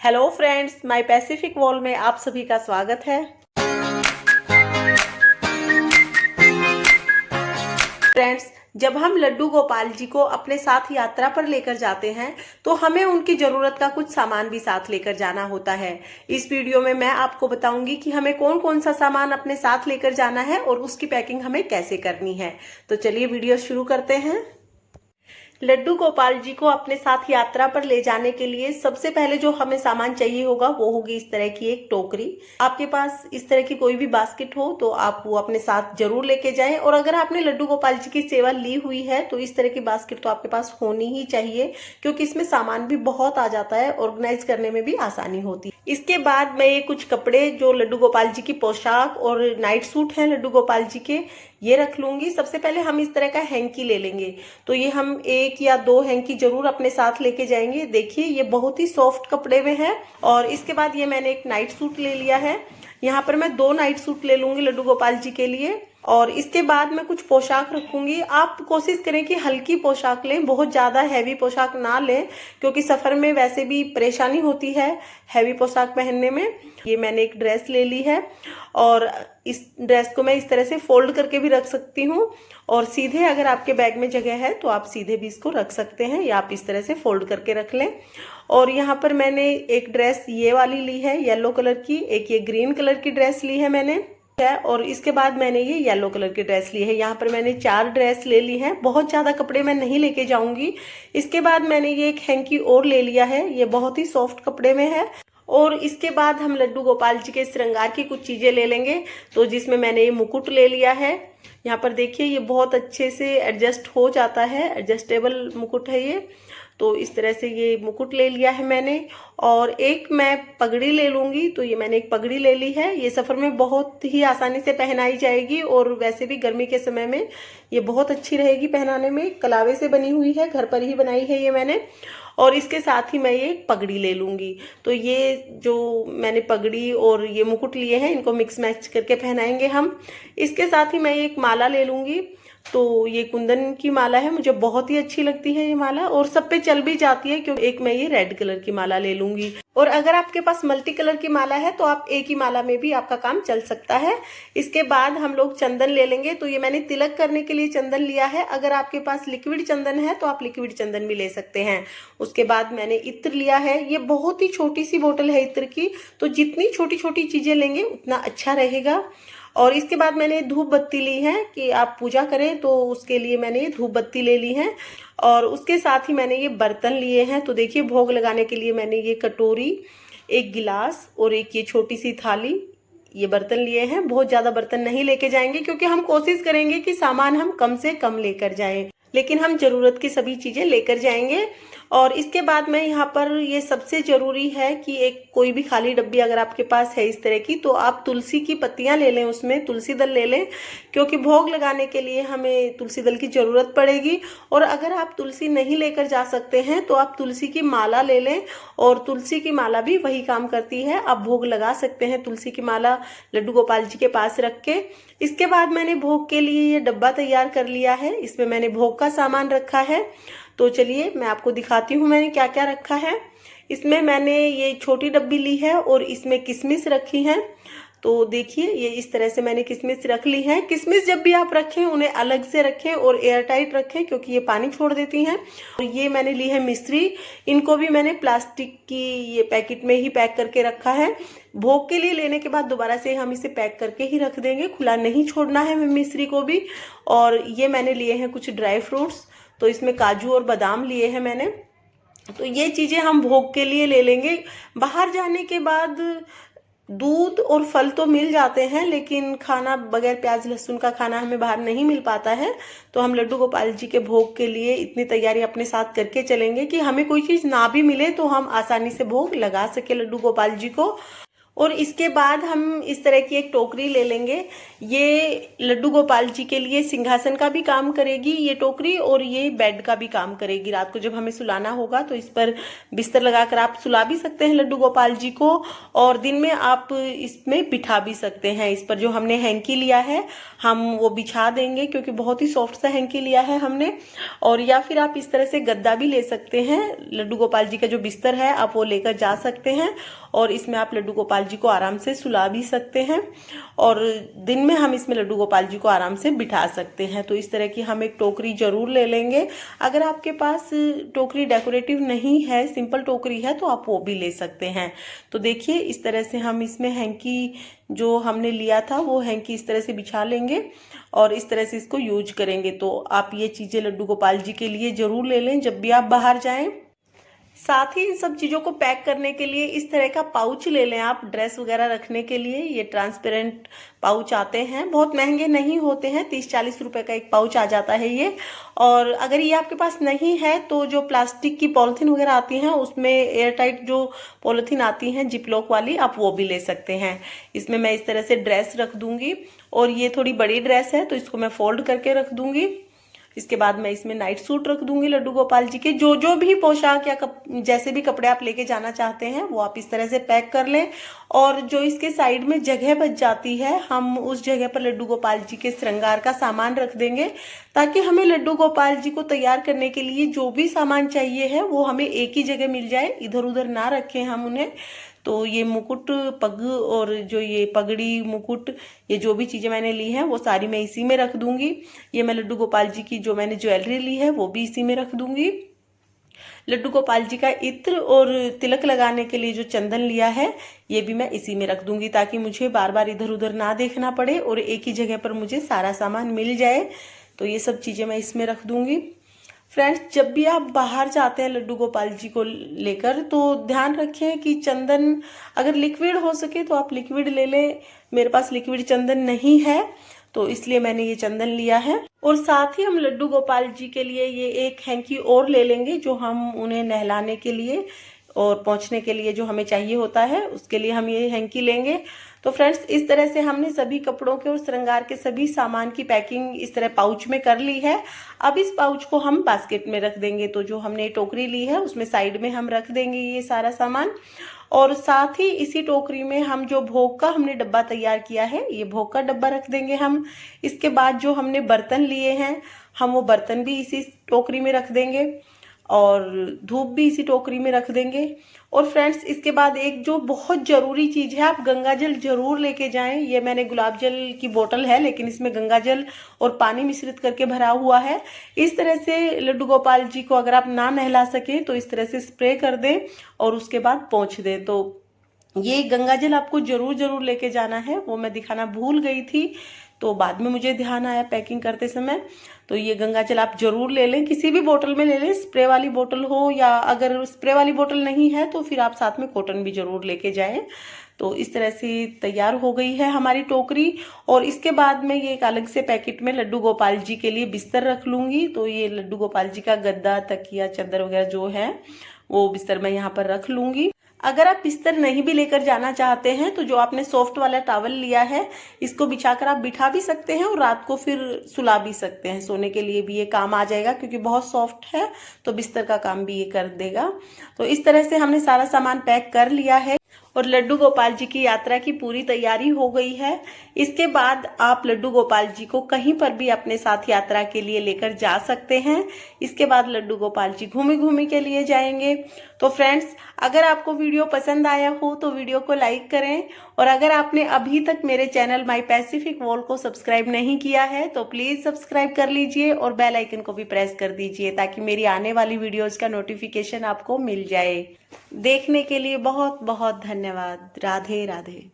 Hello friends, my Pacific wall में आप सभी का स्वागत है। फ्रेंड्स, जब हम लड्डू गोपाल जी को अपने साथ यात्रा पर लेकर जाते हैं तो हमें उनकी जरूरत का कुछ सामान भी साथ लेकर जाना होता है। इस वीडियो में मैं आपको बताऊंगी कि हमें कौन कौन सा सामान अपने साथ लेकर जाना है और उसकी पैकिंग हमें कैसे करनी है। तो चलिए वीडियो शुरू करते हैं। लड्डू गोपाल जी को अपने साथ यात्रा पर ले जाने के लिए सबसे पहले जो हमें सामान चाहिए होगा वो होगी इस तरह की एक टोकरी। आपके पास इस तरह की कोई भी बास्केट हो तो आप वो अपने साथ जरूर लेके जाएं। और अगर आपने लड्डू गोपाल जी की सेवा ली हुई है तो इस तरह की बास्केट तो आपके पास होनी ही चाहिए, क्योंकि इसमें सामान भी बहुत आ जाता है, ऑर्गेनाइज करने में भी आसानी होती है। इसके बाद मैं ये कुछ कपड़े जो लड्डू गोपाल जी की पोशाक और नाइट सूट है लड्डू गोपाल जी के, ये रख लूंगी। सबसे पहले हम इस तरह का हैंकी ले लेंगे, तो ये हम 1 या 2 हैंकी जरूर अपने साथ लेके जाएंगे। देखिए ये बहुत ही सॉफ्ट कपड़े में है। और इसके बाद ये मैंने एक नाइट सूट ले लिया है। यहाँ पर मैं 2 नाइट सूट ले लूंगी लड्डू गोपाल जी के लिए। और इसके बाद मैं कुछ पोशाक रखूंगी। आप कोशिश करें कि हल्की पोशाक लें, बहुत ज्यादा हैवी पोशाक ना लें, क्योंकि सफर में वैसे भी परेशानी होती है हैवी पोशाक पहनने में। ये मैंने एक ड्रेस ले ली है और इस ड्रेस को मैं इस तरह से फोल्ड करके भी रख सकती हूँ, और सीधे अगर आपके बैग में जगह है तो आप सीधे भी इसको रख सकते हैं, या आप इस तरह से फोल्ड करके रख लें। और यहाँ पर मैंने एक ड्रेस ये वाली ली है येलो कलर की, एक ये ग्रीन कलर की ड्रेस ली है मैंने है, और इसके बाद मैंने ये येलो कलर की ड्रेस ली है। यहाँ पर मैंने 4 ड्रेस ले ली है। बहुत ज्यादा कपड़े मैं नहीं लेके जाऊंगी। इसके बाद मैंने ये एक हैंकी और ले लिया है, ये बहुत ही सॉफ्ट कपड़े में है। और इसके बाद हम लड्डू गोपाल जी के श्रृंगार की कुछ चीजें ले लेंगे, तो जिसमें मैंने ये मुकुट ले लिया है। यहाँ पर देखिए ये बहुत अच्छे से एडजस्ट हो जाता है, एडजस्टेबल मुकुट है ये। तो इस तरह से ये मुकुट ले लिया है मैंने। और एक मैं पगड़ी ले लूंगी, तो ये मैंने एक पगड़ी ले ली है। ये सफर में बहुत ही आसानी से पहनाई जाएगी, और वैसे भी गर्मी के समय में ये बहुत अच्छी रहेगी पहनाने में। कलावे से बनी हुई है, घर पर ही बनाई है ये मैंने। और इसके साथ ही मैं ये पगड़ी ले लूंगी। तो ये जो मैंने पगड़ी और ये मुकुट लिए हैं इनको मिक्स मैच करके पहनाएंगे हम। इसके साथ ही मैं एक माला ले लूंगी। तो ये कुंदन की माला है, मुझे बहुत ही अच्छी लगती है ये माला, और सब पे चल भी जाती है, क्योंकि एक मैं ये रेड कलर की माला ले लूंगी। और अगर आपके पास मल्टी कलर की माला है तो आप एक ही माला में भी आपका काम चल सकता है। इसके बाद हम लोग चंदन ले लेंगे। तो ये मैंने तिलक करने के लिए चंदन लिया है। अगर आपके पास लिक्विड चंदन है तो आप लिक्विड चंदन भी ले सकते हैं। उसके बाद मैंने इत्र लिया है। ये बहुत ही छोटी सी बोतल है इत्र की, तो जितनी छोटी छोटी चीजें लेंगे उतना अच्छा रहेगा। और इसके बाद मैंने धूप बत्ती ली है कि आप पूजा करें, तो उसके लिए मैंने ये धूप बत्ती ले ली है। और उसके साथ ही मैंने ये बर्तन लिए हैं। तो देखिए भोग लगाने के लिए मैंने ये कटोरी, एक गिलास और एक ये छोटी सी थाली, ये बर्तन लिए हैं। बहुत ज्यादा बर्तन नहीं लेके जाएंगे, क्योंकि हम कोशिश करेंगे कि सामान हम कम से कम लेकर जाएं, लेकिन हम जरूरत की सभी चीजें लेकर जाएंगे। और इसके बाद में यहाँ पर ये सबसे जरूरी है कि एक कोई भी खाली डब्बी अगर आपके पास है इस तरह की, तो आप तुलसी की पत्तियां ले लें, उसमें तुलसी दल ले लें, क्योंकि भोग लगाने के लिए हमें तुलसी दल की जरूरत पड़ेगी। और अगर आप तुलसी नहीं लेकर जा सकते हैं तो आप तुलसी की माला ले लें, और तुलसी की माला भी वही काम करती है। आप भोग लगा सकते हैं तुलसी की माला लड्डू गोपाल जी के पास रख के। इसके बाद मैंने भोग के लिए ये डब्बा तैयार कर लिया है, इसमें मैंने भोग का सामान रखा है। तो चलिए मैं आपको दिखाती हूँ मैंने क्या क्या रखा है। इसमें मैंने ये छोटी डब्बी ली है और इसमें किशमिश रखी है। तो देखिए ये इस तरह से मैंने किशमिश रख ली है। किशमिश जब भी आप रखें उन्हें अलग से रखें और एयर टाइट रखें, क्योंकि ये पानी छोड़ देती हैं। और ये मैंने ली है मिश्री, इनको भी मैंने प्लास्टिक की ये पैकेट में ही पैक करके रखा है। भोग के लिए लेने के बाद दोबारा से हम इसे पैक करके ही रख देंगे, खुला नहीं छोड़ना है मिश्री को भी। और ये मैंने लिए हैं कुछ ड्राई फ्रूट्स, तो इसमें काजू और बादाम लिए हैं मैंने। तो ये चीजें हम भोग के लिए ले लेंगे। बाहर जाने के बाद दूध और फल तो मिल जाते हैं, लेकिन खाना बगैर प्याज लहसुन का खाना हमें बाहर नहीं मिल पाता है। तो हम लड्डू गोपाल जी के भोग के लिए इतनी तैयारी अपने साथ करके चलेंगे कि हमें कोई चीज ना भी मिले तो हम आसानी से भोग लगा सके लड्डू गोपाल जी को। और इसके बाद हम इस तरह की एक टोकरी ले लेंगे। ये लड्डू गोपाल जी के लिए सिंहासन का भी काम करेगी ये टोकरी, और ये बेड का भी काम करेगी। रात को जब हमें सुलाना होगा तो इस पर बिस्तर लगाकर आप सुला भी सकते हैं लड्डू गोपाल जी को, और दिन में आप इसमें बिठा भी सकते हैं। इस पर जो हमने हैंकी लिया है हम वो बिछा देंगे, क्योंकि बहुत ही सॉफ्ट सा हैंकी लिया है हमने। और या फिर आप इस तरह से गद्दा भी ले सकते हैं। लड्डू गोपाल जी का जो बिस्तर है आप वो लेकर जा सकते हैं, और इसमें आप लड्डू गोपाल जी को आराम से सुला भी सकते हैं, और दिन में हम इसमें लड्डू गोपाल जी को आराम से बिठा सकते हैं। तो इस तरह की हम एक टोकरी जरूर ले लेंगे। अगर आपके पास टोकरी डेकोरेटिव नहीं है, सिंपल टोकरी है, तो आप वो भी ले सकते हैं। तो देखिए इस तरह से हम इसमें हैंकी जो हमने लिया था वो हैंकी इस तरह से बिछा लेंगे और इस तरह से इसको यूज करेंगे। तो आप ये चीजें लड्डू गोपाल जी के लिए जरूर ले लें जब भी आप बाहर जाएं। साथ ही इन सब चीजों को पैक करने के लिए इस तरह का पाउच ले लें आप, ड्रेस वगैरह रखने के लिए। ये ट्रांसपेरेंट पाउच आते हैं, बहुत महंगे नहीं होते हैं, 30-40 रुपए का एक पाउच आ जाता है ये। और अगर ये आपके पास नहीं है तो जो प्लास्टिक की पॉलिथीन वगैरह आती हैं उसमें एयर टाइट जो पॉलिथीन आती हैं जिपलॉक वाली, आप वो भी ले सकते हैं। इसमें मैं इस तरह से ड्रेस रख दूंगी, और ये थोड़ी बड़ी ड्रेस है तो इसको मैं फोल्ड करके रख दूंगी। इसके बाद मैं इसमें नाइट सूट रख दूंगी लड्डू गोपाल जी के। जो भी पोशाक या जैसे भी कपड़े आप लेके जाना चाहते हैं वो आप इस तरह से पैक कर लें। और जो इसके साइड में जगह बच जाती है हम उस जगह पर लड्डू गोपाल जी के श्रृंगार का सामान रख देंगे, ताकि हमें लड्डू गोपाल जी को तैयार करने के लिए जो भी सामान चाहिए है वो हमें एक ही जगह मिल जाए, इधर उधर ना रखें हम उन्हें। तो ये मुकुट, पग और जो ये पगड़ी, मुकुट, ये जो भी चीजें मैंने ली हैं वो सारी मैं इसी में रख दूंगी। ये मैं लड्डू गोपाल जी की जो मैंने ज्वेलरी ली है वो भी इसी में रख दूंगी। लड्डू गोपाल जी का इत्र और तिलक लगाने के लिए जो चंदन लिया है ये भी मैं इसी में रख दूंगी, ताकि मुझे बार बार इधर उधर ना देखना पड़े और एक ही जगह पर मुझे सारा सामान मिल जाए। तो ये सब चीजें मैं इसमें रख दूंगी। फ्रेंड्स, जब भी आप बाहर जाते हैं लड्डू गोपाल जी को लेकर तो ध्यान रखें कि चंदन अगर लिक्विड हो सके तो आप लिक्विड ले लें। मेरे पास लिक्विड चंदन नहीं है तो इसलिए मैंने ये चंदन लिया है। और साथ ही हम लड्डू गोपाल जी के लिए ये एक हैंकी और ले लेंगे, जो हम उन्हें नहलाने के लिए और पहुंचने के लिए जो हमें चाहिए होता है उसके लिए हम ये हैंकी लेंगे। तो फ्रेंड्स, इस तरह से हमने सभी कपड़ों के और श्रृंगार के सभी सामान की पैकिंग इस तरह पाउच में कर ली है। अब इस पाउच को हम बास्केट में रख देंगे। तो जो हमने टोकरी ली है उसमें साइड में हम रख देंगे ये सारा सामान, और साथ ही इसी टोकरी में हम जो भोग का हमने डब्बा तैयार किया है ये भोग का डब्बा रख देंगे हम। इसके बाद जो हमने बर्तन लिए हैं हम वो बर्तन भी इसी टोकरी में रख देंगे, और धूप भी इसी टोकरी में रख देंगे। और फ्रेंड्स, इसके बाद एक जो बहुत जरूरी चीज है, आप गंगा जल जरूर लेके जाएं। ये मैंने गुलाब जल की बोतल है लेकिन इसमें गंगा जल और पानी मिश्रित करके भरा हुआ है। इस तरह से लड्डू गोपाल जी को अगर आप ना नहला सके तो इस तरह से स्प्रे कर दें और उसके बाद पोंछ दें। तो ये गंगा जल आपको जरूर लेके जाना है, वो मैं दिखाना भूल गई थी तो बाद में मुझे ध्यान आया पैकिंग करते समय। तो ये गंगा जल आप जरूर ले लें, किसी भी बोतल में ले लें, स्प्रे वाली बोतल हो, या अगर स्प्रे वाली बोतल नहीं है तो फिर आप साथ में कॉटन भी जरूर लेके जाएं। तो इस तरह से तैयार हो गई है हमारी टोकरी। और इसके बाद मैं ये एक अलग से पैकेट में लड्डू गोपाल जी के लिए बिस्तर रख लूंगी। तो ये लड्डू गोपाल जी का गद्दा, तकिया, चादर वगैरह जो है वो बिस्तर मैं यहाँ पर रख लूंगी। अगर आप बिस्तर नहीं भी लेकर जाना चाहते हैं तो जो आपने सॉफ्ट वाला टॉवल लिया है इसको बिछाकर आप बिठा भी सकते हैं और रात को फिर सुला भी सकते हैं। सोने के लिए भी ये काम आ जाएगा, क्योंकि बहुत सॉफ्ट है तो बिस्तर का काम भी ये कर देगा। तो इस तरह से हमने सारा सामान पैक कर लिया है और लड्डू गोपाल जी की यात्रा की पूरी तैयारी हो गई है। इसके बाद आप लड्डू गोपाल जी को कहीं पर भी अपने साथ यात्रा के लिए लेकर जा सकते हैं। इसके बाद लड्डू गोपाल जी घूमी के लिए जाएंगे। तो फ्रेंड्स, अगर आपको वीडियो पसंद आया हो तो वीडियो को लाइक करें, और अगर आपने अभी तक मेरे चैनल माई पैसिफिक वर्ल्ड को सब्सक्राइब नहीं किया है तो प्लीज सब्सक्राइब कर लीजिए और बेल आइकन को भी प्रेस कर दीजिए, ताकि मेरी आने वाली वीडियोस का नोटिफिकेशन आपको मिल जाए। देखने के लिए बहुत बहुत धन्यवाद। राधे राधे।